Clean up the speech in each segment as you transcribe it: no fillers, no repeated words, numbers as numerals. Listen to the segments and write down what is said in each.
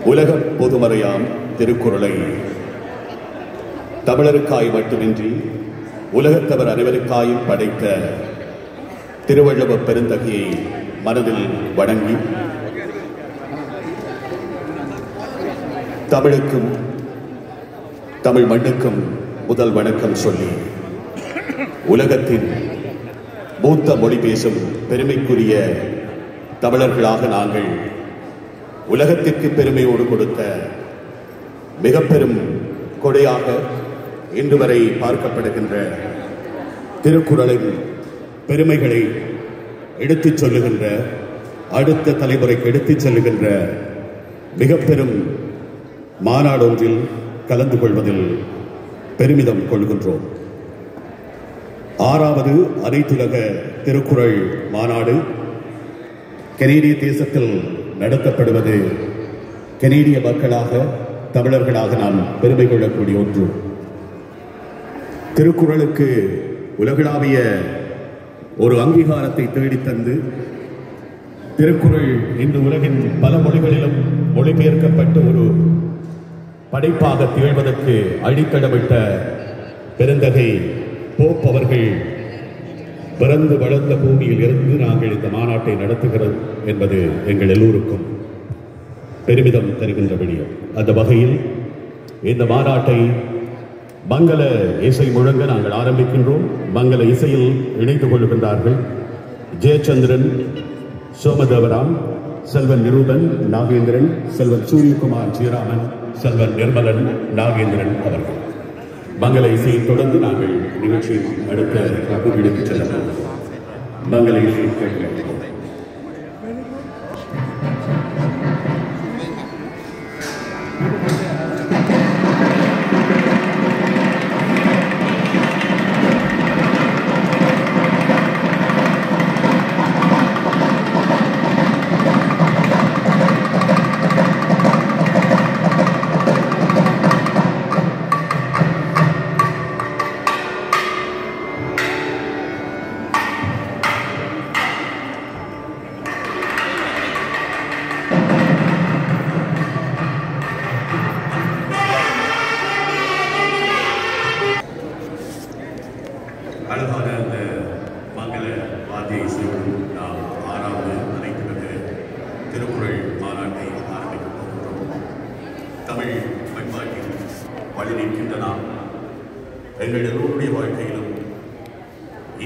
உலக பொதுமறையாம் திருக்குறளை தமிழருக்காய் மட்டுமின்றி உலகத்தவர் அனைவருக்காயும் படைத்த திருவள்ளுவர் பெருந்தகையை மனதில் வணங்கி தமிழுக்கும் தமிழ் மண்ணுக்கும் முதல் வணக்கம் சொல்லி உலகத்தின் மூத்த மொழி பேசும் பெருமைக்குரிய தமிழர்களாக நாங்கள் உலகத்திற்கு பெருமையோடு கொடுத்த மிக பெரும் கொடையாக இன்று வரை பார்க்கப்படுகின்ற திருக்குறளின் பெருமைகளை எடுத்துச் சொல்லுகின்ற அடுத்த தலைமுறைக்கு எடுத்துச் செல்லுகின்ற மிக பெரும் மாநாடொன்றில் கலந்து கொள்வதில் பெருமிதம் கொள்கின்றோம். 6வது அனைத்துலக திருக்குறள் மாநாடு கனேடிய தேசத்தில் நடத்தப்படுவது கனேடிய மக்களாக தமிழர்களாக நாம் பெருமை கொள்ளக்கூடிய ஒன்று. திருக்குறளுக்கு உலகளாவிய ஒரு அங்கீகாரத்தை தேடித்தந்து திருக்குறள் இன்று உலகின் பல மொழிகளிலும் மொழிபெயர்க்கப்பட்ட ஒரு படைப்பாக திகழ்வதற்கு அடித்தளமிட்ட பெருந்தகை போப் அவர்கள் பிறந்து வளர்ந்த பூமியில் இருந்து நாங்கள் இந்த மாநாட்டை நடத்துகிறோம் என்பது எங்கள் எல்லோருக்கும் பெருமிதம் தருகின்ற விடயம். அந்த வகையில் இந்த மாநாட்டை மங்கள இசை முழங்க நாங்கள் ஆரம்பிக்கின்றோம். மங்கள இசையில் இணைந்து கொள்கின்றார்கள் ஜெயச்சந்திரன், சோமதேவராம், செல்வன் நிரூபன் நாகேந்திரன், செல்வன் சூரியகுமார் ஜெயராமன், செல்வன் நிர்மலன் நாகேந்திரன் அவர்கள். மங்கள இசையை தொடர்ந்து நாங்கள் நிகழ்ச்சியை அடுத்த வகுப்பிற்கு செல்லலாம். மங்கள இசையை கேட்கிறோம். அழகான அந்த மங்கள வாத்திய இசையோடு நாம் 6வது அனைத்துலக திருக்குறள் மாநாட்டை ஆரம்பிக்கப் போகின்றோம். தமிழ் பண்பாட்டில் வழி நிற்கின்ற நாம் எங்கள் எல்லோருடைய வாழ்க்கையிலும்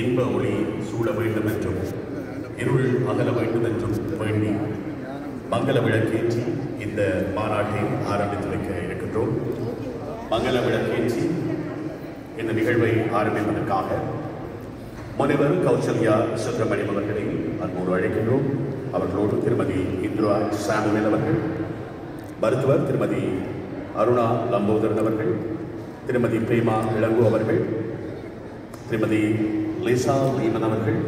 இன்ப ஒளி சூட வேண்டும் என்றும் இருள் அகல வேண்டும் என்றும் வேண்டி மங்கள விளக்கேற்றி இந்த மாநாட்டை ஆரம்பித்து வைக்க இருக்கின்றோம். மங்கள விளக்கேற்றி இந்த நிகழ்வை ஆரம்பிப்பதற்காக முனைவர் கௌசல்யா சுப்பிரமணியம் அவர்களை அன்போடு அழைக்கின்றோம். அவர்களோடு திருமதி இந்திரா சாமுவேல் அவர்கள், மருத்துவர் திருமதி அருணா லம்போதரன் அவர்கள், திருமதி பிரேமா இளங்கோ அவர்கள், திருமதி லிசா லீமன் அவர்கள்,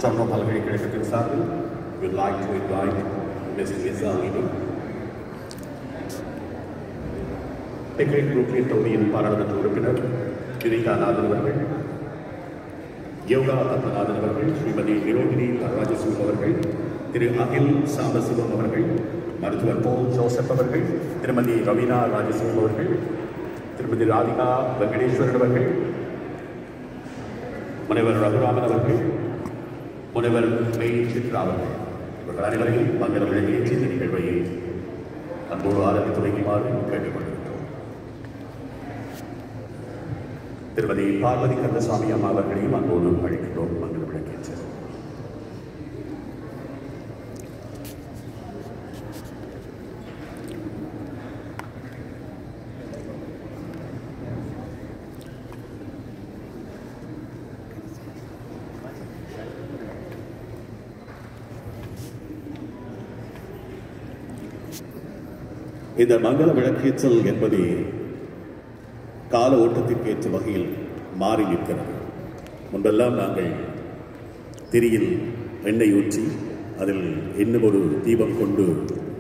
டொரண்டோ பல்கலைக்கழகத்தின் சார்பில் would like to invite Ms. Lisa Lehman, பிக்ரிக் குரூப்பின் தொகுதியின் பாராளுமன்ற உறுப்பினர் கிரிகா நாதன் அவர்கள், யோகா ரத்னநாதன் அவர்கள், ஸ்ரீமதி நிரோகினி ராஜசூர் அவர்கள், திரு அகில் சாம்பசிவம் அவர்கள், மருத்துவர் போல் ஜோசப் அவர்கள், திருமதி ரவீனா ராஜசூர் அவர்கள், திருமதி ராதிகா வெங்கடேஸ்வரன் அவர்கள், முனைவர் ரகுராமன் அவர்கள், முனைவர் மெய் சித்ரா அவர்கள், இவர்கள் அனைவரையும் மங்கள விளக்கேற்றி இந்த நிகழ்வை அன்போடு ஆரம்பித்து வைக்குமாறு கேட்டுக்கொள்கிறோம். திருமதி பார்வதி கந்தசாமி அம்மா அவர்களையும் அன்போடு அழைக்கிறோம் மங்கள விளக்கேற்ற. இந்த மங்கள விளக்கேற்றல் என்பது கால ஓட்டத்திற்கு ஏற்ற வகையில் மாறி நிற்கிறது. முன்பெல்லாம் நாங்கள் திரியில் எண்ணெய் ஊற்றி அதில் இன்னும் ஒரு தீபம் கொண்டு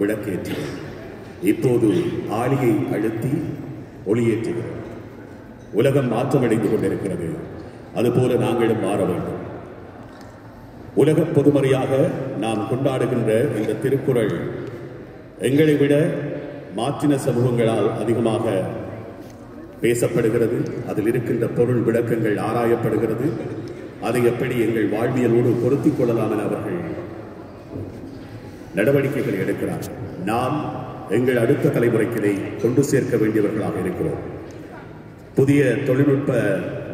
விளக்கேற்றினோம். இப்போது ஆளியை அழுத்தி ஒளியேற்றுகிறோம். உலகம் மாற்றமடைந்து கொண்டிருக்கிறது. அதுபோல நாங்களும் மாற வேண்டும். உலக பொதுமறையாக நாம் கொண்டாடுகின்ற இந்த திருக்குறள் எங்களை விட மாற்றின சமூகங்களால் அதிகமாக பேசப்படுகிறது. அதில் இருக்கின்ற பொருள் விளக்கங்கள் ஆராயப்படுகிறது. அதை எப்படி எங்கள் வாழ்வியலோடு பொருத்திக் கொள்ளலாம் என அவர்கள் நடவடிக்கைகளை எடுக்கிறார்கள். நாம் எங்கள் அடுத்த தலைமுறைக்கு இதை கொண்டு சேர்க்க வேண்டியவர்களாக இருக்கிறோம். புதிய தொழில்நுட்ப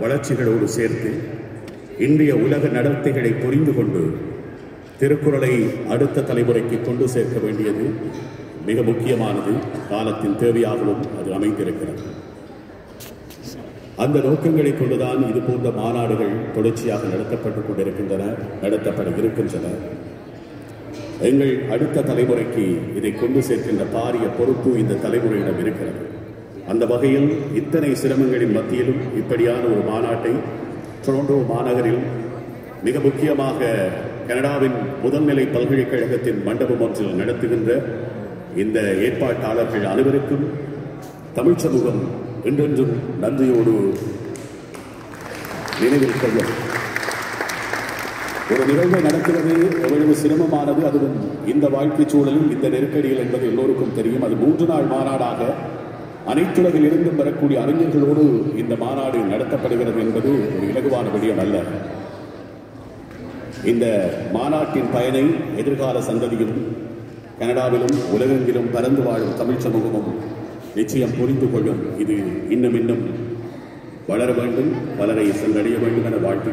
வளர்ச்சிகளோடு சேர்த்து இன்றைய உலக நடத்தைகளை புரிந்து கொண்டு திருக்குறளை அடுத்த தலைமுறைக்கு கொண்டு சேர்க்க வேண்டியது மிக முக்கியமானது. காலத்தின் தேவையாகவும் அது அமைந்திருக்கிறது. அந்த நோக்கங்களை கொண்டுதான் இது போன்ற மாநாடுகள் தொடர்ச்சியாக நடத்தப்பட்டுக் கொண்டிருக்கின்றன, நடத்தப்பட இருக்கின்றன. எங்கள் அடுத்த தலைமுறைக்கு இதை கொண்டு சேர்க்கின்ற பாரிய பொறுப்பு இந்த தலைமுறையிடம் இருக்கிறது. அந்த வகையில் இத்தனை சிரமங்களின் மத்தியிலும் இப்படியான ஒரு மாநாட்டை டொரண்டோ மாநகரில் மிக முக்கியமாக கனடாவின் முதல்நிலை பல்கலைக்கழகத்தின் மண்டபம் ஒன்றில் நடத்துகின்ற இந்த ஏற்பாட்டாளர்கள் அனைவருக்கும் தமிழ் சமூகம் என்றென்றும் நன்றியோடு நினைவில் கொள்ளும். ஒரு நிகழ்வை நடக்கிறது எவ்வளவு சிரமமானது, அதுவும் இந்த வாழ்க்கை சூழலும் இந்த நெருக்கடிகள் என்பது எல்லோருக்கும் தெரியும். அது 3 நாள் மாநாடாக அனைத்துலகில் இருந்தும் வரக்கூடிய அறிஞர்களோடு இந்த மாநாடு நடத்தப்படுகிறது என்பது ஒரு இலகுவான விடயம் அல்ல. இந்த மாநாட்டின் பயனை எதிர்கால சந்ததியும் கனடாவிலும் உலகெங்கிலும் பறந்து வாழும் தமிழ் சமூகமும் நிச்சயம் புரிந்து கொள்ளும். இது இன்னும் இன்னும் வளர வேண்டும், வளரை சென்றடைய வேண்டும் என வாழ்த்து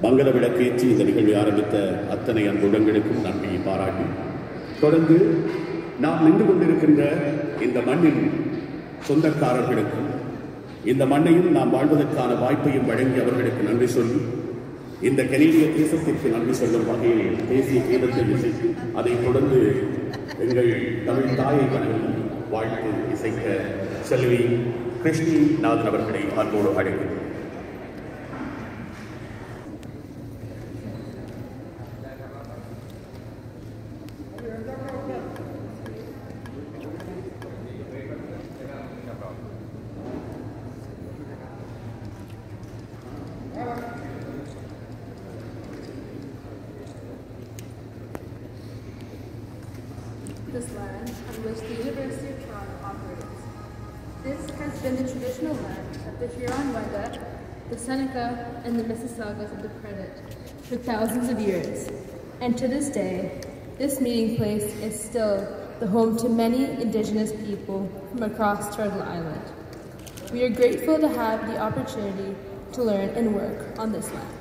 மங்கள விளக்கேற்றி இந்த நிகழ்வை ஆரம்பித்த அத்தனை அன்புடங்களுக்கும் நன்றியை பாராட்டி, தொடர்ந்து நாம் நின்று கொண்டிருக்கின்ற இந்த மண்ணின் சொந்தக்காரர்களுக்கும் இந்த மண்ணையும் நாம் வாழ்வதற்கான வாய்ப்பையும் வழங்கி அவர்களுக்கு நன்றி சொல்லி, இந்த கனேடிய தேசத்திற்கு நன்றி சொல்லும் வகையில் தேசிய கீதத்தை இசைத்து அதைத் தொடர்ந்து எங்கள் தமிழ் தாயை வணங்கி வாழ்த்து இசைக்க செல்வி கிருஷ்ணி நாதன் அவர்களை அன்போடு அழைக்கிறேன். This land on which the University of Toronto operates. This has been the traditional land of the Huron-Wendat, the Seneca, and the Mississaugas of the Credit for thousands of years. And to this day, this meeting place is still the home to many Indigenous people from across Turtle Island. We are grateful to have the opportunity to learn and work on this land.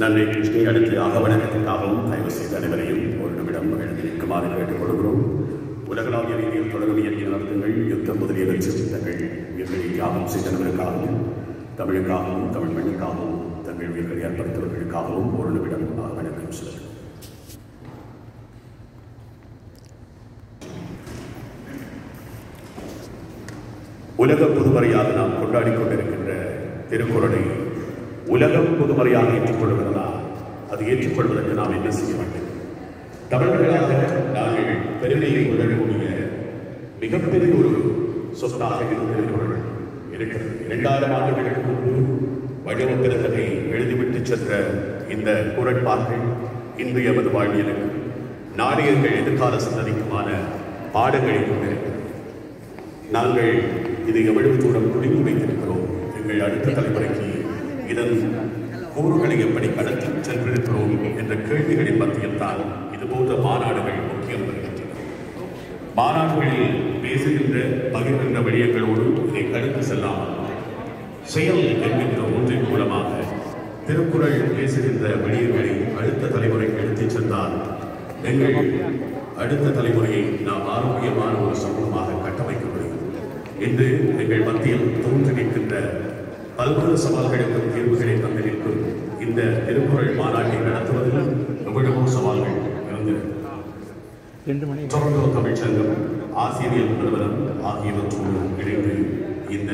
நன்றி கிருஷ்ணி. அடுத்து ஆகவணக்கத்திற்காகவும் தயவு செய்த அனைவரையும் ஒரு நிமிடம் எழுதி நிற்குமாறு கேட்டுக்கொள்கிறோம். உலகளாவிய ரீதியில் தொடரும் இயற்கை நடத்துங்கள், யுத்தம் முதலிய லட்ச சித்தங்கள் உயிர்களை தியாகம் செய்தவர்களுக்காகவும் தமிழுக்காகவும் தமிழ் மண்ணுக்காகவும் தங்கள் உயிர்களை அர்ப்பணித்தவர்களுக்காகவும் ஒரு நிமிடம் வணக்கம் செலுத்தும். உலக பொதுமறையாக நாம் கொண்டாடி கொண்டிருக்கின்ற திருக்குறளை உலகம் பொதுமறையாக ஏற்றுக்கொள்கிறதா? அது ஏற்றுக்கொள்வதற்கு நாம் என்ன செய்ய வேண்டும்? தமிழர்களாக நாங்கள் பெருமையை கொள்ளக்கூடிய மிகப்பெரிய ஒரு சொத்தாக திருக்குறள் இருக்கிறது. 2000 ஆண்டுகளுக்கு முன்பு வடிவத்திறந்தனை எழுதிவிட்டு சென்ற இந்த குறட்பாக்கள் இன்று எமது வாழ்வியலுக்கு நாணயங்கள் எதிர்கால சந்ததிக்குமான பாடங்களை கொண்டிருக்கிறது. நாங்கள் இதை எவ்வளவு தூரம் குடிந்து வைத்திருக்கிறோம், எங்கள் அடுத்த தலைமுறைக்கு இதன் கூறுகளை எப்படி கடத்தி சென்றிருக்கிறோம் என்ற கேள்விகளின் மத்தியில் தான் இதுபோன்ற மாநாடுகள் முக்கியம் பெறுகின்றன. மாநாடுகளில் பேசுகின்ற பகிர்கின்ற விடயங்களோடு இதை கடந்து செல்லாமல் செயல் என்கின்ற ஒன்றின் மூலமாக திருக்குறள் பேசுகின்ற விடயங்களை அடுத்த தலைமுறைக்கு எடுத்துச் சென்றால் எங்கள் அடுத்த தலைமுறையை நாம் ஆரோக்கியமான ஒரு சமூகமாக கட்டமைக்க முடியும். இன்று எங்கள் மத்தியில் தோன்றி நிற்கின்ற பல்வேறு சவால்களுக்கும் தீர்வுகளை தந்து நிற்கும் இந்த திருக்குறள் மாநாட்டை நடத்துவதில் எவ்வளவோ சவால்கள் இருந்தது. டொரண்டோ தமிழ்ச்சங்கம், ஆசிரியர் நிறுவனம் ஆகியவற்றோடு இணைந்து இந்த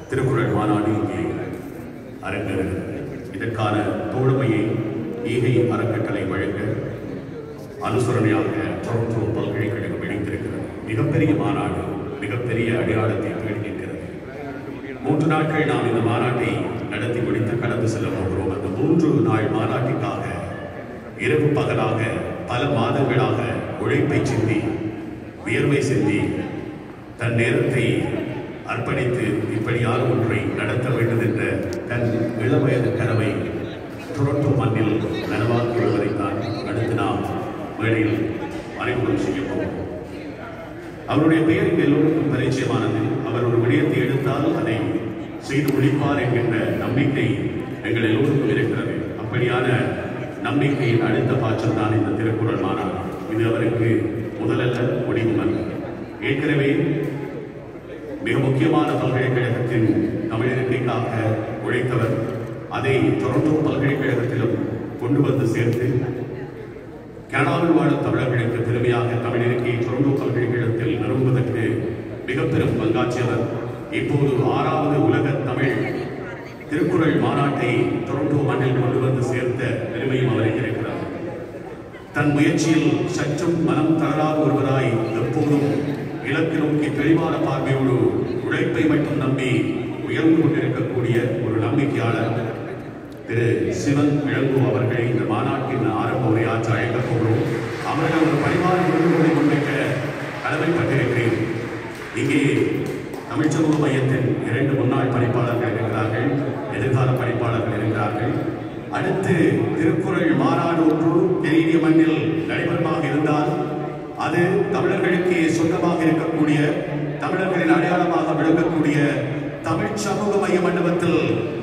திருக்குறள் மாநாடு இங்கே அரங்கேறுகிறது. இதற்கான தோழமையை ஈகை அறக்கட்டளை வழங்க அனுசரணையாக டொரண்டோ பல்கலைக்கழகம் இணைந்திருக்கிறது. மிகப்பெரிய மாநாடு, மிகப்பெரிய அடையாளத்தை தேடி நிற்கிறது. 3 நாட்கள் நாம் இந்த மாநாட்டை நடத்தி முடித்து கடந்து செல்ல போகிறோம். அந்த 3 நாள் மாநாட்டிற்காக இரவு பகலாக பல மாதங்களாக உழைப்பை சிந்தி வியர்வை சிந்தி தன் நேரத்தை அர்ப்பணித்து இப்படியான ஒன்றை நடத்த வேண்டும் என்ற தன் இளவயது கனவை டொரண்டோ மண்ணில் நனவாக்கி வருவதைத்தான் அடுத்து நாம் மேடையில் அறிமுகம் செய்ய போகிறோம். அவருடைய பெயர் எல்லோருக்கும் பரிச்சயமானது. அவர் ஒரு விடயத்தை எடுத்தால் அதை செய்து முடிப்பார் என்கின்ற நம்பிக்கை எங்கள் எல்லோருக்கும் இருக்கிறது. அப்படியான நம்பிக்கையின் அடுத்த பாய்ச்சல் தான் இந்த திருக்குறள் மாநாடு. இது அவருக்கு முதலல்ல, முடிவும் அல்ல. ஏற்கனவே மிக முக்கியமான பல்கலைக்கழகத்தின் தமிழிற்கைக்காக உழைத்தவர். அதை டொரண்டோ பல்கலைக்கழகத்திலும் கொண்டு வந்து சேர்த்து கனடாவில் வாழும் தமிழர்களுக்கு பெருமையாக தமிழிற்கையை டொரண்டோ பல்கலைக்கழகத்தில் நிறுவுவதற்கு மிக பெரும் பங்காற்றியவர். இப்போது 6வது உலக தமிழ் திருக்குறள் மாநாட்டை டொரண்டோ மண்ணில் கொண்டு வந்து சேர்த்த பெருமையும் அவருக்கு இருக்கிறார். தன் முயற்சியில் சற்றும் மனம் தளராத ஒருவராய் எப்போதும் இலக்கு நோக்கி தெளிவான பார்வையோடு உழைப்பை மட்டும் நம்பி உயர்ந்து கொண்டிருக்கக்கூடிய ஒரு நம்பிக்கையாளர் திரு சிவன் இளங்கோ அவர்களை இந்த மாநாட்டின் ஆரம்ப உரையாற்ற அழைக்கப் போகிறோம். அவர்கள் ஒரு பரிமாற விருதுகளை முன்வைக்க கடமைப்பட்டிருக்கிறேன். இங்கே தமிழ் சமூக மையத்தின் 2 முன்னாள் பணிப்பாளர்கள் இருக்கிறார்கள், எதிர்கால பணிப்பாளர்கள் இருக்கிறார்கள். அடுத்து திருக்குறள் மாநாடு ஒன்று கெனடிய மண்ணில் நடைபெறமாக இருந்தால் அது தமிழர்களுக்கு சொந்தமாக இருக்கக்கூடிய, தமிழர்களின் அடையாளமாக விளங்கக்கூடிய தமிழ் சமூக மைய மண்டபத்தில்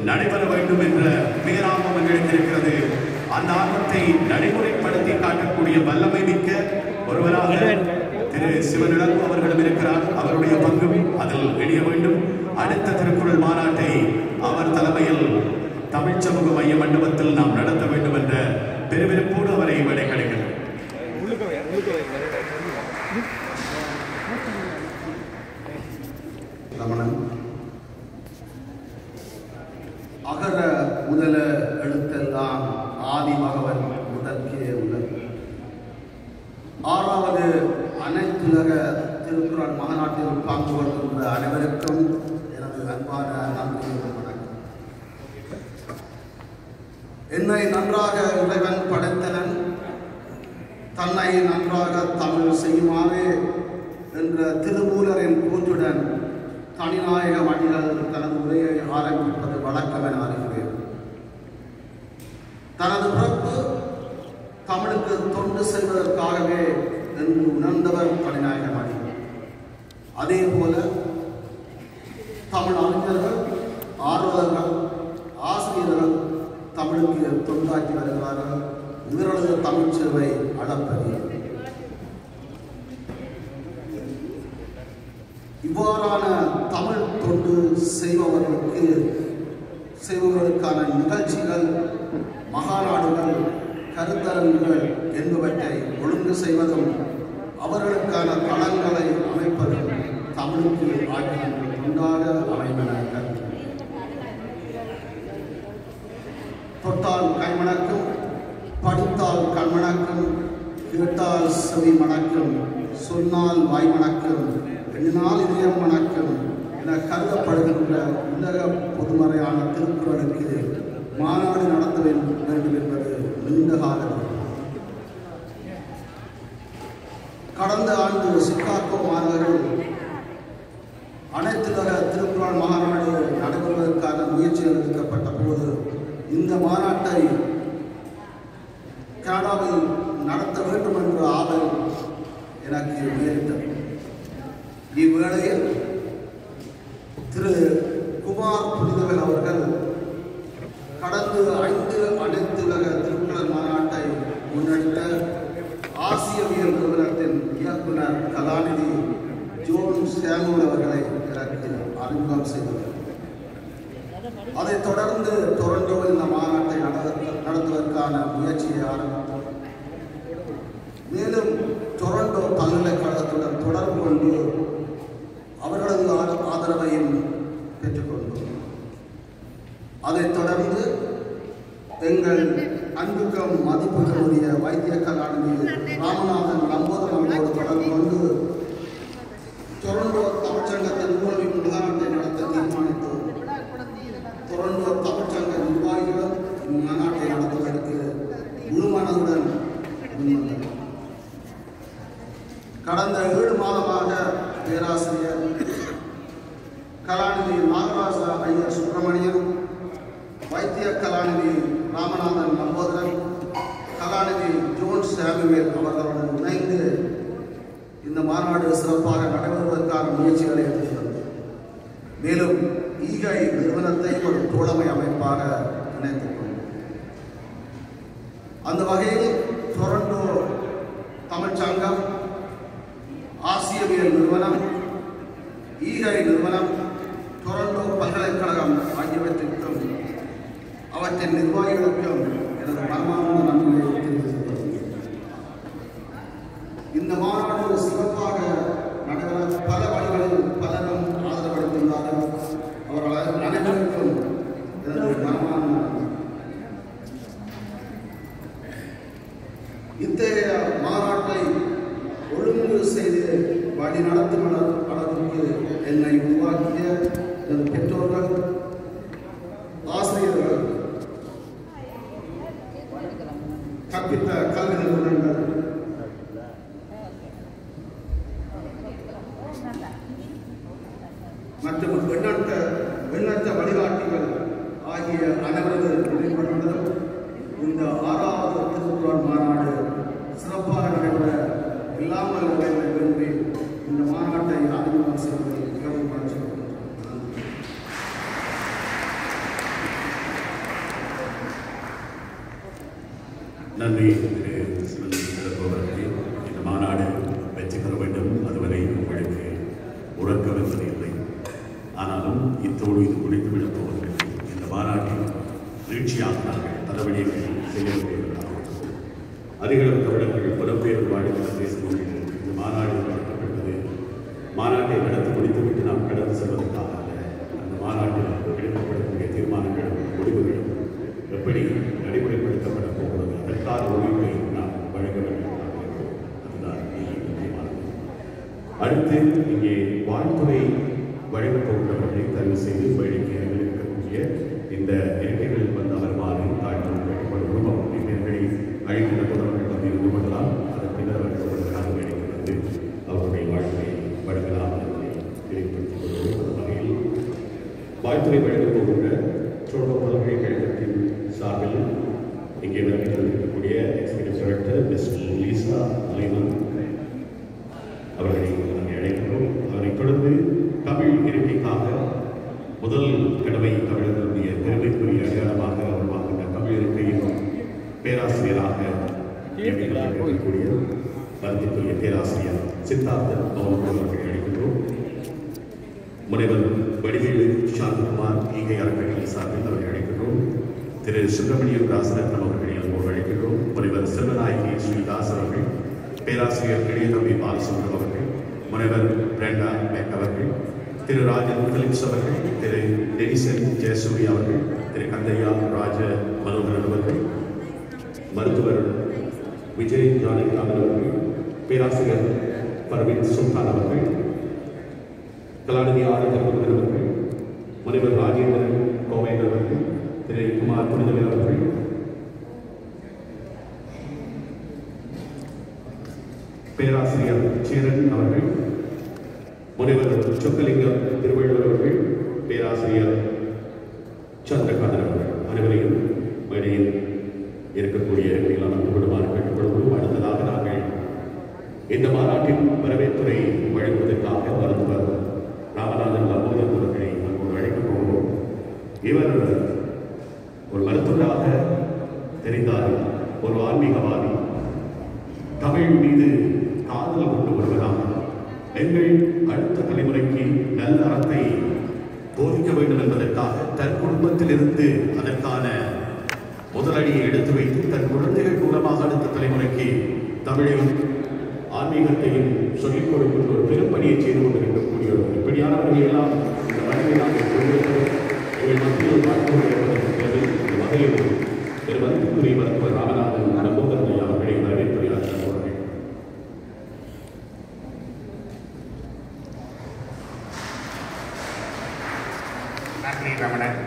நடைபெற வேண்டும் என்ற பேரார்வம் எங்களுக்கு இருக்கிறது. அந்த ஆர்வத்தை நடைமுறைப்படுத்தி காட்டக்கூடிய வல்லமை மிக்க ஒருவராக திரு சிவன் இளங்கோ அவர்களும் இருக்கிறார். அவருடைய பங்கும் அதில் இணைய வேண்டும். அடுத்த திருக்குறள் மாநாட்டை அவர் தலைமையில் தமிழ் சமூக மைய மண்டபத்தில் நாம் நடத்த வேண்டும் என்ற பெருவிருப்போடு அவரை விடை கிடைக்கிறது. அகர முதல எழுத்தெல்லாம் ஆதி பகவன் முதற்கே உள்ளது. 6வது அனைத்துலக திருக்குறள் மாநாட்டில் பங்கு கொண்டுள்ள அனைவருக்கும் எனது அன்பான நன்றி வணக்கம். என்னை நன்றாக இறைவன் படைத்தனன், தன்னை நன்றாக தமிழ் செய்யுமாறு என்ற திருமூலரின் கூற்றுடன் தனிநாயக மணிகள் தனது உரையை ஆரம்பிப்பது வழக்கம் என அறிகிறேன். தனது பிறப்பு தமிழுக்கு தொண்டு செய்வதற்காகவே என்று உணர்ந்தவர் தனிநாயக மணி. அதே போல தமிழ் அறிஞர்கள், ஆர்வலர்கள், ஆசிரியர்கள் தமிழுக்கு தமிழுக்கு தொண்டாற்றி வருகிறார்கள். இவர்களது தமிழ் சேவை அளப்பரிய. இவ்வாறான தமிழ் தொண்டு செய்பவர்களுக்கான நிகழ்ச்சிகள், மகாநாடுகள், கருத்தரங்குகள் என்பவற்றை ஒழுங்கு செய்வதும் அவர்களுக்கான தளங்களை அமைப்பதும் தமிழுக்கு ஆற்றிய தொண்டாக அமைந்தன. தொட்டால் கைமணக்கும், படித்தால் கண்மணக்கும், கேட்டால் செவி மணக்கும், சொன்னால் வாய் மணக்கும், எண்ணினால் இதயம் மணக்கும் என கருதப்படுகின்ற உலக பொதுமறையான திருக்குறளுக்கு மாநாடு நடத்த வேண்டும் என்பது நீண்ட காலம். கடந்த ஆண்டு சிகாகோ மாணவர்கள் அனைத்துலக திருக்குறள் மாநாடு நடைபெறுவதற்கான முயற்சிகள் எடுக்கப்பட்ட போது இந்த மாநாட்டை கனடாவில் நடத்த வேண்டும் என்ற ஆவல் எனக்கு நேரிட்டது. இவ்வேளையில் திரு குமார் புனிதவன் அவர்கள் கடந்த 5 அனைத்துலக திருக்குறள் மாநாட்டை முன்னெடுத்த ஆசியவியல் நிறுவனத்தின் இயக்குனர் கலாநிதி ஜோன் சாமுவல் அவர்களை எனக்கு அறிமுகம் செய்தனர். அதைத் தொடர்ந்து டொரண்டோவில் இந்த மாநாட்டை நடத்துவதற்கான முயற்சியை ஆரம்பித்தோம். மேலும் டொரண்டோ பல்கலைக்கழகத்துடன் தொடர்பு கொண்டு அவர்களது ஆதரவையும் பெற்றுக்கொண்டோம். அதைத் தொடர்ந்து எங்கள் அன்புக்கும் மதிப்புகளுடைய வைத்திய கலாநிதி ராமநாதன் நம்போதரனோடு தொடர்பு கொண்டு டொரண்டோ தமிழ்ச்சங்கத்தின் ஊழல் மாநாட்டை நடத்த தீர்மானித்தோம். டொரண்டோ தமிழ்ச்சங்க நிர்வாகிகளும் இம்மாநாட்டை நடத்துவதற்கு முழுமனதுடன் முன்வந்தனர். கடந்த 7 மாதமாக பேராசிரியர் கலாநிதி நாகராஜ ஐயர் சுப்பிரமணியன், வைத்திய கலாநிதி ராமநாதன் நம்போதரன், கலாநிதி ஜோன் சாமுவேல் அவர்களுடன் இணைந்து இந்த மாநாடு சிறப்பாக நடைபெறுவதற்கான முயற்சிகளை எடுத்துள்ளது. மேலும் ஈகை நிறுவனத்தை ஒரு தோழமை அமைப்பாக இணைத்துக் கொண்டோம். அந்த வகையில் டொரண்டோ தமிழ்ச்சங்கம், ஆசியவியல் நிறுவனம், ஈகை நிறுவனம், டொரண்டோ பல்கலைக்கழகம் ஆகியவற்றிற்கும் அவற்றின் நிர்வாகிகளுக்கும் எனது மனமார்ந்த நன்றியை தெரிவித்துக் கொள்கிறேன். இந்த மாநாடு சிறப்பாக நடைபெற பல வழிகளில் பலரும் ஆதரவளித்துள்ளார்கள். அவர்கள் அனைவருக்கும் எனது மனமார்ந்த நன்றி. இத்தகைய மாநாட்டை ஒழுங்கு செய்து வழி நடத்தும் அளவுக்கு என்னை உருவாக்கிய எனது பெற்றோர்கள், ஆசிரியர்கள், கற்பித்த கல்வி நிறுவனங்கள், மற்றும் எண்ணற்ற வழிகாட்டிகள் ஆகிய அனைவரது நினைவுகளுடன் இந்த 6வது திருக்குறள் மாநாடு சிறப்பாக நடைபெற இல்லாமல் விரும்பி இந்த மாநாட்டை அறிமுகம் செய்வதை மிகவும் மகிழ்ச்சிப்படுகிறேன். நன்றி அவர்களே. இந்த மாநாடு வெற்றி பெற வேண்டும். அதுவரை உங்களுக்கு உறக்கவில்லை இல்லை. ஆனாலும் இத்தோடு இது முடித்துவிடப் போவதற்கு இந்த மாநாட்டில் நீட்சியாகிறார்கள் நடவடிக்கைகள் செய்யப்படுகிறார்கள். அதிகளவு தமிழர்கள் புலம்பெயர் வாழ்கிற தேசங்களில் இந்த மாநாடு நடத்தப்பட்டது. மாநாட்டை நடத்தி முடித்துவிட்டு நாம் கடந்து செல்வதற்காக அந்த மாநாட்டில் எடுக்கப்படக்கூடிய தீர்மானங்களும் முடிவுகளும் எப்படி நடைமுறைப்படுத்தப்பட போகிறது அதற்கான உரிமை நாம் வழங்க வேண்டும். அதுதான் முக்கியமானது. அடுத்து இங்கே வாழ்த்துறை வழங்கப் போகிறவர்களை தயவு செய்து வழிக்கு இருக்கக்கூடிய இந்த இருக்கைகளில் வந்து அமர்வாறு தாழ்வு கேட்கப்படும் குடும்பம் இவர்களை அழைக்கின்ற புதவர்கள் வந்து இருந்து கொள்ளலாம். அதன் பின்னர் அவர்களாக வேலைக்கு வந்து அவருடைய வாழ்த்துறை வழங்கலாம் என்பதை தெளிவுபடுத்திக் கொள்வது வகையில் வாழ்த்துறை வழங்கப் போகின்ற டொரண்டோ பல்கலைக்கழகத்தின் சார்பில் இங்கே இருக்கக்கூடிய எக்ஸிகியூட்டிவ் டைரக்டர் மிஸ்டர் லீசா அலைமன் அவர்களை நாங்கள் அழைக்கிறோம். அதனைத் தொடர்ந்து தமிழ் இருக்கைக்காக முதல் கடமை தமிழர்களுடைய பெருமைக்குரிய அடையாளமாக உருவாக்கின்ற தமிழ் இருக்கையின் பேராசிரியராக இருக்கக்கூடிய மருத்துவத்துறை பேராசிரியர் சித்தார்த்தன் அவர்களை அழைக்கின்றோம். முனைவர் வடிவேலு சாந்தகுமார் ஈகை அறக்கட்டளை சார்பில் அவரை அழைக்கின்றோம். திரு சுப்பிரமணியம் ராசரத்னம் அவர்களை அழைக்கின்றோம். முனைவர் செல்வநாயகி ஸ்ரீதாஸ் அவர்கள், பேராசிரியர் இளையதம்பி பாலசுந்தரம் அவர்கள், முனைவர் பிரண்டா பெக் அவர்கள், திரு ராஜன் பிலிப்ஸ் அவர்கள், திரு டெனிசன் ஜெயசூரி அவர்கள், திரு கந்தையா ராஜ மனோகரன் அவர்கள், மருத்துவர் விஜய் ஜானகிராமன் அவர்கள், பேராசிரியர் பர்வீன் சுல்தான் அவர்கள், கலாநிதி ஆரோக்கியன் அவர்கள், முனைவர் ராஜேந்திரன் கோவேந்தர் அவர்கள், திரு குமார் புனிதவேல் அவர்கள், பேராசிரியர் சேரன் அவர்கள், முனைவர் சொக்கலிங்கம் திருவள்ளுவர் அவர்கள், பேராசிரியர் சந்திரகாந்தன் அவர்கள் அனைவரையும் மேடையில் இருக்கக்கூடிய அன்புடுமாறு கேட்டுக்கொள்வோம். அடுத்ததாக நாங்கள் இந்த மாநாட்டின் வரவேற்புரை வழங்குவதற்காக மருத்துவர் ராமநாதன் லம்போதன் அவர்களை நாங்கள் அழைக்கப் போகிறோம். இவர் ஒரு மருத்துவராக தெரிந்தால் ஒரு ஆன்மீகவாதி, தமிழ் மீது காதல் கொண்டு வருவதாக எங்கள் அடுத்த தலைமுறைக்கு நல்ல அறத்தை போதிக்க வேண்டும் என்பதற்காக தன் குடும்பத்திலிருந்து அதற்கான முதலடியை எடுத்து வைத்து தன் குழந்தைகள் மூலமாக அடுத்த தலைமுறைக்கு தமிழையும் ஆன்மீகத்தையும் சொல்லிக் கொடுக்கின்ற ஒரு பெரும்பணியை செய்து கொண்டிருக்கக்கூடிய இப்படியானவர்கள் எல்லாம் இந்த வகையில் நாங்கள் எங்கள் மத்தியில் பார்க்கப்படுகிறது. இந்த வகையில் திரு மருத்துவத்துறை மருத்துவர் ராமநாதன் லம்போதன் அவர்களை வரவேற்புரையாற்ற போகிறேன். நன்றி ரமணன்.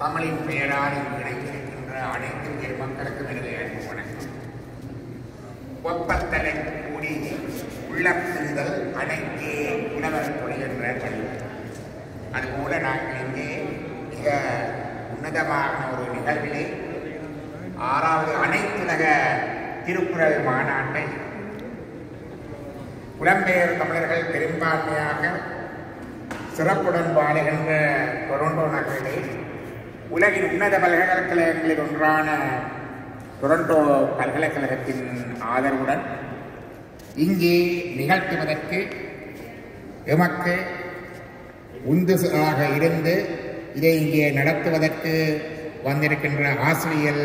தமிழின் பெயரால் இணைந்திருக்கின்ற அனைத்து பெருமக்களுக்கும் எனது அன்பு வணக்கம். ஒப்பத்தலை கூடி உள்ளப்பிரிதல் அனைத்தே உணவர் தொழில்கின்ற கல்வி. அதுபோல நாங்கள் இங்கே மிக உன்னதமான ஒரு நிகழ்விலே 6வது அனைத்துலக திருக்குறள் மாநாட்டை புலம்பெயர் தமிழர்கள் பெரும்பான்மையாக சிறப்புடன் வாழுகின்ற டொரண்டோ நகரிலே உலகின் உன்னத பல்கலைக்கழகங்களில் ஒன்றான டொரண்டோ பல்கலைக்கழகத்தின் ஆதரவுடன் இங்கே நிகழ்த்துவதற்கு எமக்கு உந்துசலாக இருந்து இதை இங்கே நடத்துவதற்கு வந்திருக்கின்ற ஆசிரியல்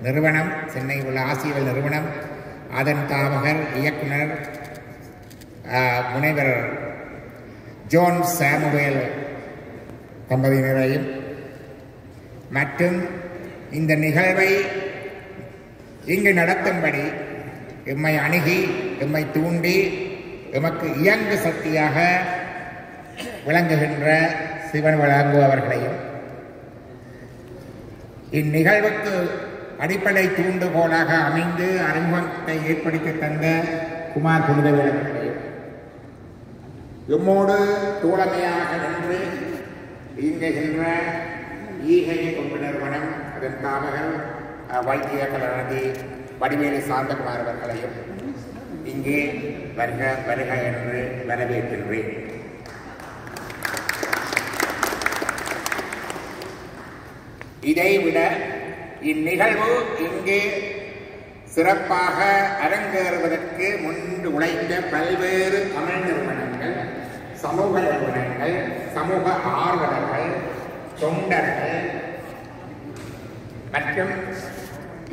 நிறுவனம், சென்னை உள்ள ஆசிரியல் நிறுவனம், அதன் தாவகர் இயக்குனர் முனைவர் ஜோன் சாமுவேல் தம்பதியினரையும் மற்றும் இந்த நிகழ்வை இங்கு நடத்தும்படி எம்மை அணுகி எம்மை தூண்டி எமக்கு இயங்கு சக்தியாக விளங்குகின்ற சிவன் வழங்குபவர்களையும் இந்நிகழ்வுக்கு அடிப்படை தூண்டுகோலாக அமைந்து அறிமுகத்தை ஏற்படுத்தி தந்த குமார் புனிதவேலர்களையும் எம்மோடு தோழமையாக நின்று இயங்குகின்ற ஈகை தொண்டு நிறுவனம், அதன் தாவகர் வைத்திய கலாநிதி வடிவேலு சாந்தகுமார் அவர்களையும் இங்கே வருக வருக என்று வரவேற்கின்றேன். இதைவிட இந்நிகழ்வு இங்கே சிறப்பாக அரங்கேறுவதற்கு முன்பு உழைத்த பல்வேறு தமிழ் நிறுவனங்கள், சமூக நிறுவனங்கள், சமூக ஆர்வலர்கள், தொண்டர்கள் மற்றும்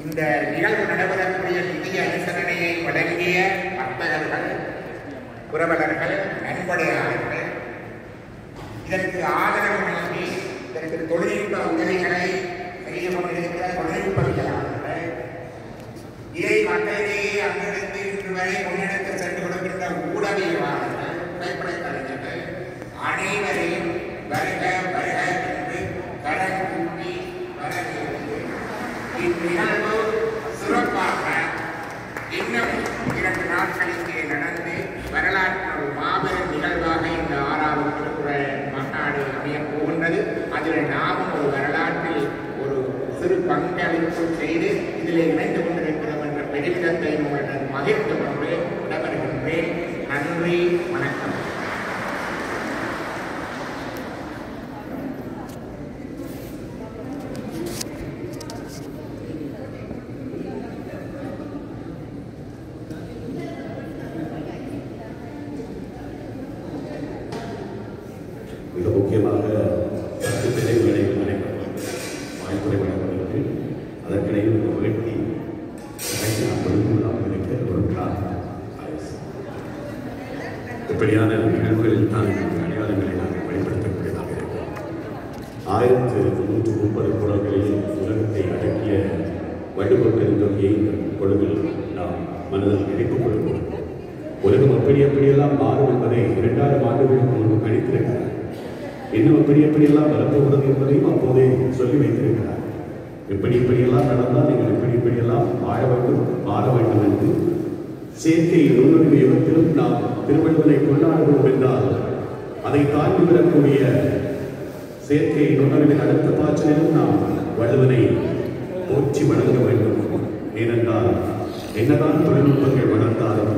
இந்த நிகழ்வு நடைபெறக்கூடிய நிதி அனுசரணையை வழங்கிய வர்த்தகர்கள், புரவலர்கள், நன்கொடையாளர்கள், இதற்கு ஆதரவு வழங்கி இதற்கு தொழில்நுட்ப உதவிகளை செய்ய கொண்டிருக்கிற தொழில்நுட்பவியலாளர்கள், இதை மக்களிடையே அங்கிருந்து இன்று வரை முன்னெடுத்து சென்று கொடுக்கின்ற ஊடகவியலாளர்கள், புகைப்படக் கலைஞர்கள் அனைவரையும் வருக வருக என்று கடன் கூட்டி வரவேற்று இந்நிகழ்வு சிறப்பாக இன்னும் 2 நாட்கள் இங்கே நடந்து வரலாற்று ஒரு மாபெரும் நிகழ்வாக இந்த 6வது திருக்குறள் மாநாடு அமையப் போகின்றது. அதில் நாமும் ஒரு வரலாற்றில் ஒரு சிறு பங்களிப்பு செய்து இதில் இணைந்து கொண்டிருக்கிறோம் என்ற பெருமிதத்தை உங்களுடன் மகிழ்ந்து கொண்டு விடவருகின்றேன். மிக முக்கியமாக 10 பிரிவுகளை வாய்ப்புரை வழங்குவதற்கு அதற்கிடையில் ஒரு வேட்டி இருக்க ஒரு இப்படியான நிகழ்வுகளில் தான் அடையாளங்களை நாங்கள் வெளிப்படுத்தக்கூடியதாக இருக்கிறோம். 1330 குரல்களில் உலகத்தை அடக்கிய வடுபொருளின் தொகையை இந்த பொழுதில் நாம் மனதில் நினைத்துக் கொள்வோம். உலகம் எப்படியெல்லாம் மாறும் என்பதை 2000 ஆண்டுகளுக்கு முன்பு கணித்திருக்கிறார். இன்னும் எப்படியெல்லாம் வரப்போகிறது என்பதையும் அப்போதே சொல்லி வைத்திருக்கிறார். எப்படியெல்லாம் நடந்தால் நீங்கள் எப்படியெல்லாம் வாழ வேண்டும் மாற வேண்டும் என்று செயற்கை நுண்ணறிவு யுகத்திலும் நாம் திருவள்ளுவரை கொண்டாடுவோம் என்றால் அதை தாண்டி வரக்கூடிய செயற்கை நுண்ணறிவின் அடுத்த பாய்ச்சலிலும் நாம் வள்ளுவனை போற்றி வணங்க வேண்டும். ஏனென்றால் என்னதான் தொழில்நுட்பங்கள் வளர்ந்தாலும்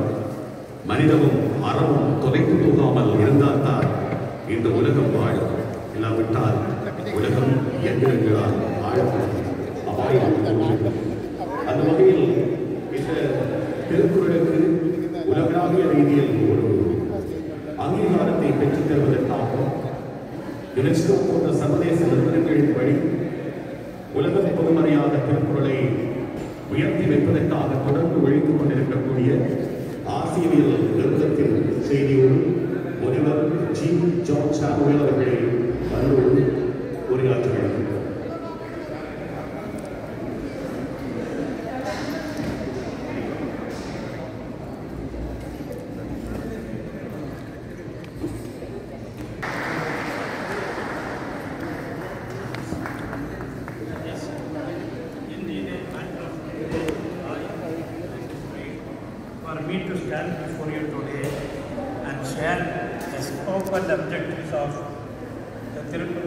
மனிதமும் அறமும் தொலைத்து போகாமல் இருந்தால்தான் இந்த உலகம் வாழும். இல்லாவிட்டால் உலகம் எந்திரங்களால் வாழப்படும் அபாயம். அந்த வகையில் இந்த திருக்குறளுக்கு உலகளாவிய ரீதியில் ஒரு அங்கீகாரத்தை பெற்றுத் தருவதற்காக யுனெஸ்கோ போன்ற சர்வதேச நிறுவனங்களின் வழி உலக பொதுமறையாக திருக்குறளை உயர்த்தி வைப்பதற்காக தொடர்ந்து உழைத்துக் கொண்டிருக்கக்கூடிய ஆசிரியல் நிறுவனத்தின் செய்தியோடு முனைவர் ஜி. ஜார்ஜ் சாமுவேல் அவர்களை அன்போடு உரையாற்றுகிறார். For me to stand before you today and share the scope and objectives of the Tirupur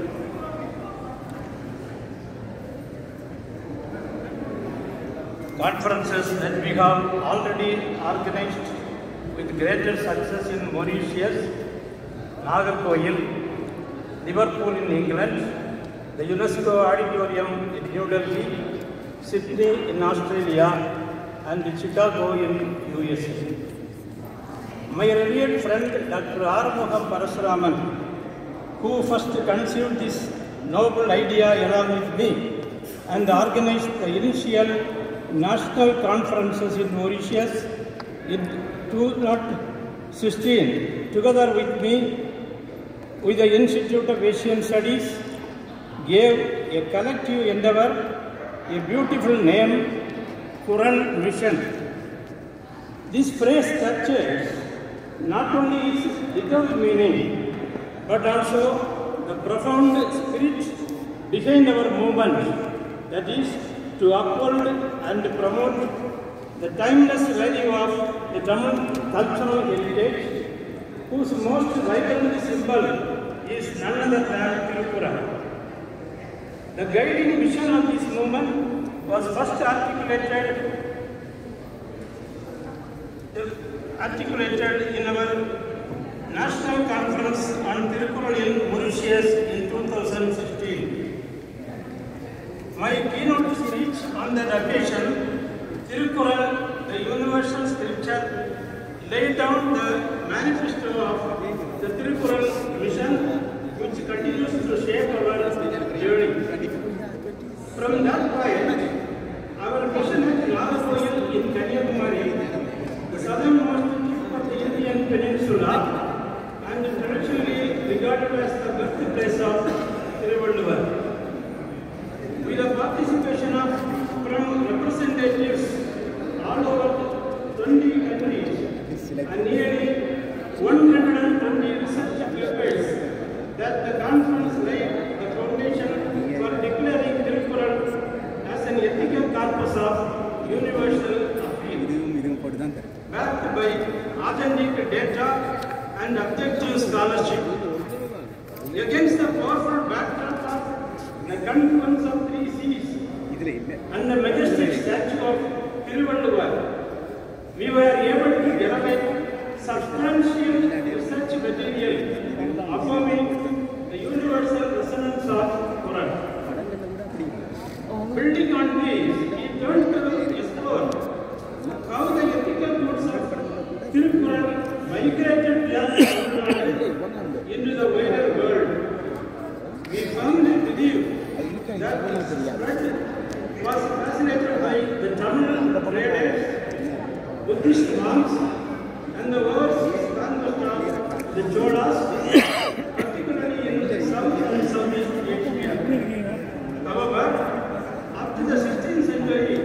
conferences that we have already organized with greater success in Mauritius, Nagarkoil, Liverpool in England, the UNESCO Auditorium in New Delhi, Sydney in Australia, and Chicago in USA. My revered friend Dr. Arumugham Parasuraman, who first conceived this noble idea along with me and organized the initial national conferences in Mauritius in 2016, together with me, with the Institute of Asian Studies, gave a collective endeavor a beautiful name, Quran Mission. This phrase captures not only its literal meaning, but also the profound spirit behind our movement, that is, to uphold and promote the timeless value of the Tamil cultural heritage, whose most vibrant symbol is none other than Tirupura. The guiding vision of this movement was first articulated in our National Conference on Tirupur in Mauritius in 2016. My keynote speech on that occasion, Tirupur, the universal scripture, laid down the manifesto of the Tirupur mission, which continues to shape our journey. From that point, our mission at Nagarkoil in Kanyakumari, the southernmost tip of the Indian peninsula, and traditionally regarded as the birthplace of Tiruvallur. With the participation from representatives all over 20 countries and nearly 120 research papers, that the conference laid the foundation for declaring Tirupur as an ethical corpus of universal appeal, backed by authentic data and objective scholarship. Against the powerful backdrop of the confluence of 3 seas and the majestic statue of Tiruvallur, we were able to generate substantial research material affirming the universal resonance of Quran. Building on this, he turned to explore how the ethical roots of Tirupur migrated into the wider world firmly believe that the spread was facilitated by the Tamil traders, Buddhist monks, and the overseas conquest of the Cholas, particularly in South and Southeast Asia. However, up to the 16th century,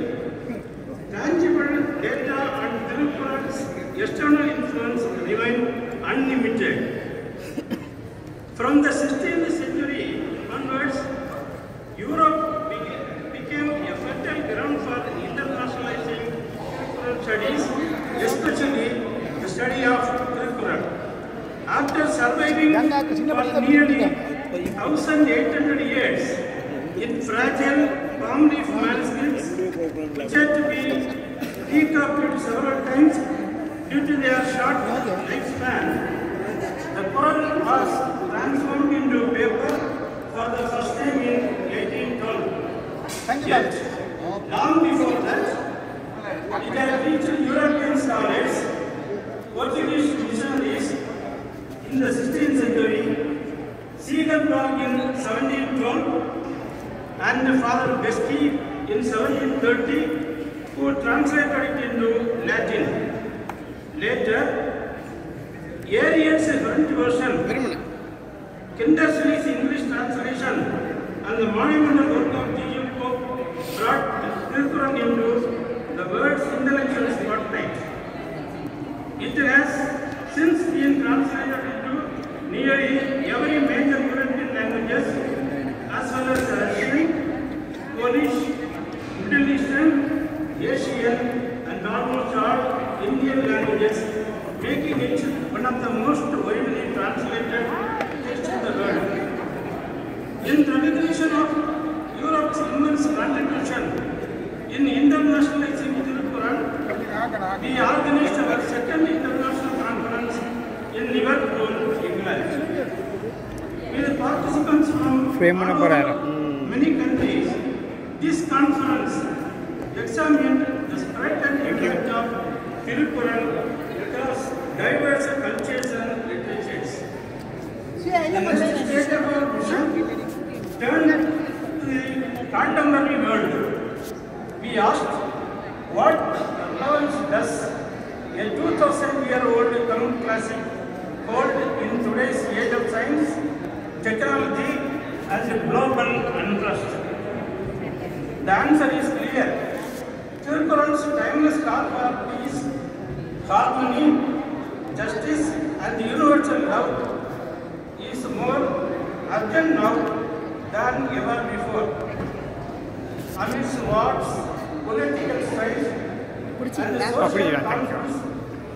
tangible data and Tirupural's external influence remained unlimited. From the 16th century onwards, Europe became a fertile ground for internationalizing Tirukural studies, especially the study of Tirukural. After surviving for nearly 1,800 years in fragile palm leaf manuscripts, which had to be recopied several times due to their short lifespan, the Quran was transformed into paper for the first time in 1812. Yet, long before that, it had reached European scholars, Portuguese missionaries in the 16th century, Siegenberg in 1712, and Father Besky in 1730, who translated it into Latin. Later, Arian's French version, Kindersley's English translation, and the monumental work of G.U. Pope brought Tirukural into the world's intellectual spotlight. It has since been translated into nearly every major European languages, as well as Russian, Polish, Middle Eastern, Asian, and almost all Indian languages, making it one of the most widely translated texts in the world. In recognition of Europe's immense contribution in internationalizing Tirukural, we organized our second international conference in Liverpool, England. With participants from many countries, this conference examined the spread and impact of Tirukural across diverse cultures and literatures. The next stage of our mission turned to the contemporary world. We asked, what relevance does a 2,000-year-old Tamil classic hold in today's age of science, technology, and global unrest? The answer is clear. Tirukural's timeless call for peace, harmony, justice, and universal love is more urgent now than ever before. Amidst wars, political strife, and social conflicts,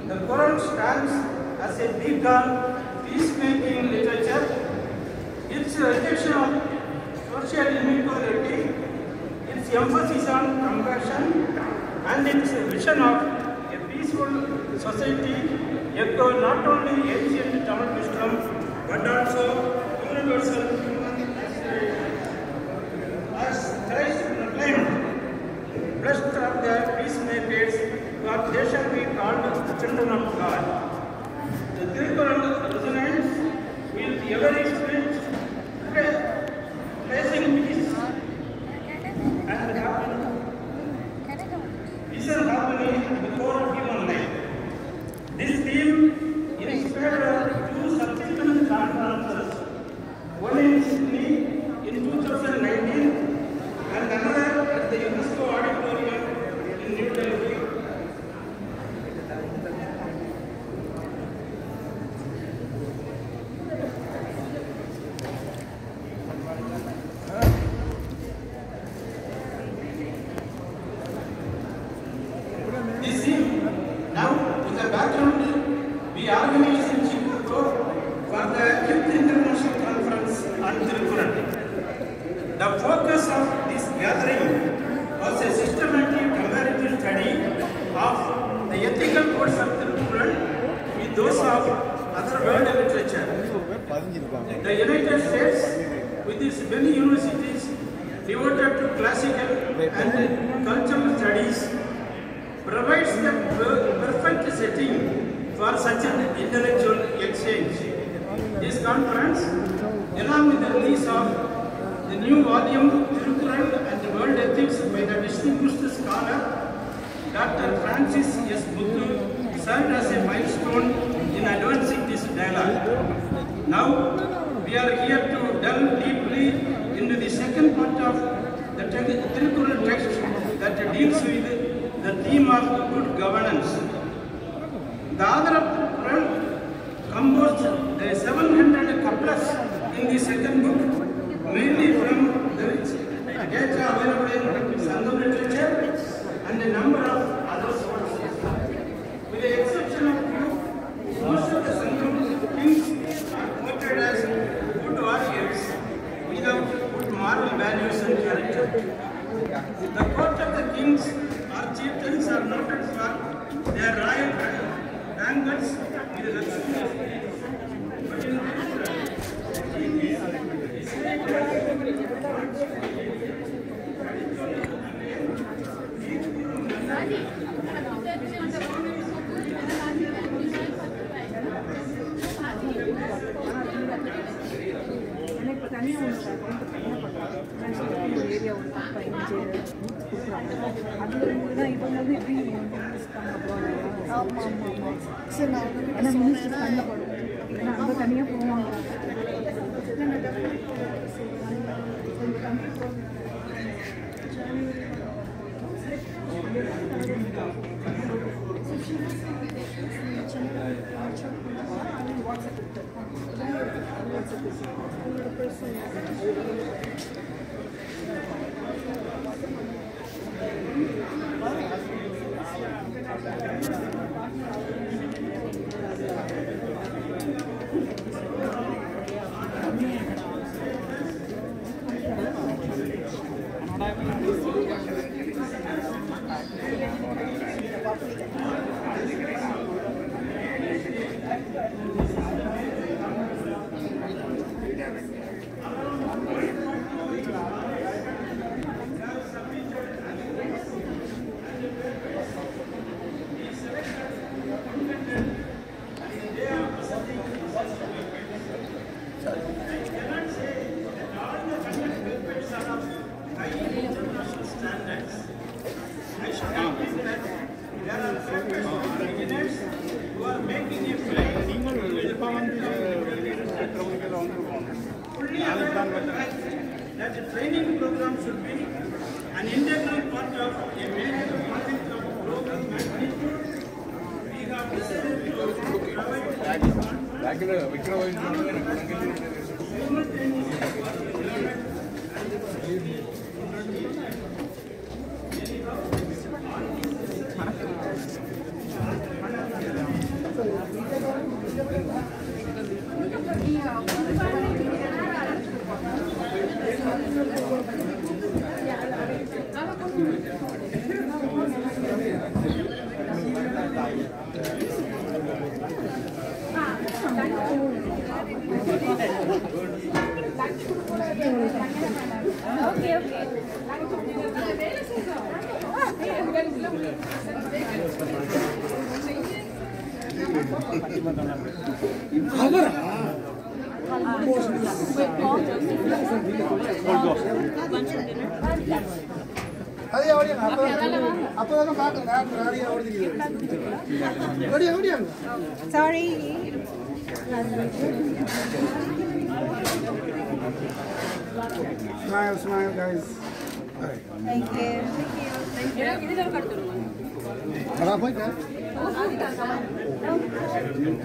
the Quran stands as a beacon peacemaking literature. Its rejection of social inequality, its emphasis on compassion, and its vision of a peaceful society echo not only ancient Tamil wisdom but also universal human aspiration. As Christ proclaimed, blessed are the peacemakers, for they shall be called children of God. The Tirukural resonates with every spirit, placing peace and harmony at the core of human life. This theme inspired two subsequent conferences, one in Sydney in 2019 and another at the UNESCO Auditorium in New Delhi. This theme, now with the background, we organized in Chicago for the 5th International Conference on Tirukural. The focus of this gathering was a systematic comparative study of the ethical codes of Tirukural with those of other world literature. The United States, with its many universities devoted to classical and cultural studies, provides the perfect setting for such an intellectual exchange. This conference, along with the release of The new volume, Tirukkural and the World Ethics by the distinguished scholar Dr. Francis S. Muthu served as a milestone in advancing this dialogue. Now, we are here to delve deeply into the second part of the Tirukkural text that deals with the theme of good governance. The author of Tirukkural composed the 700 couplets in the second book, mainly from the data available in Sangam literature and a number of other sources. With the exception of few, most of the Sangam kings are quoted as good warriors without good moral values and character. The court of the kings or chieftains are noted for their royal banquets with luxury. But in that the training program should be an integral part of a major project of program management. We have decided to Sorry. Smile, guys. Thank you. Thank you.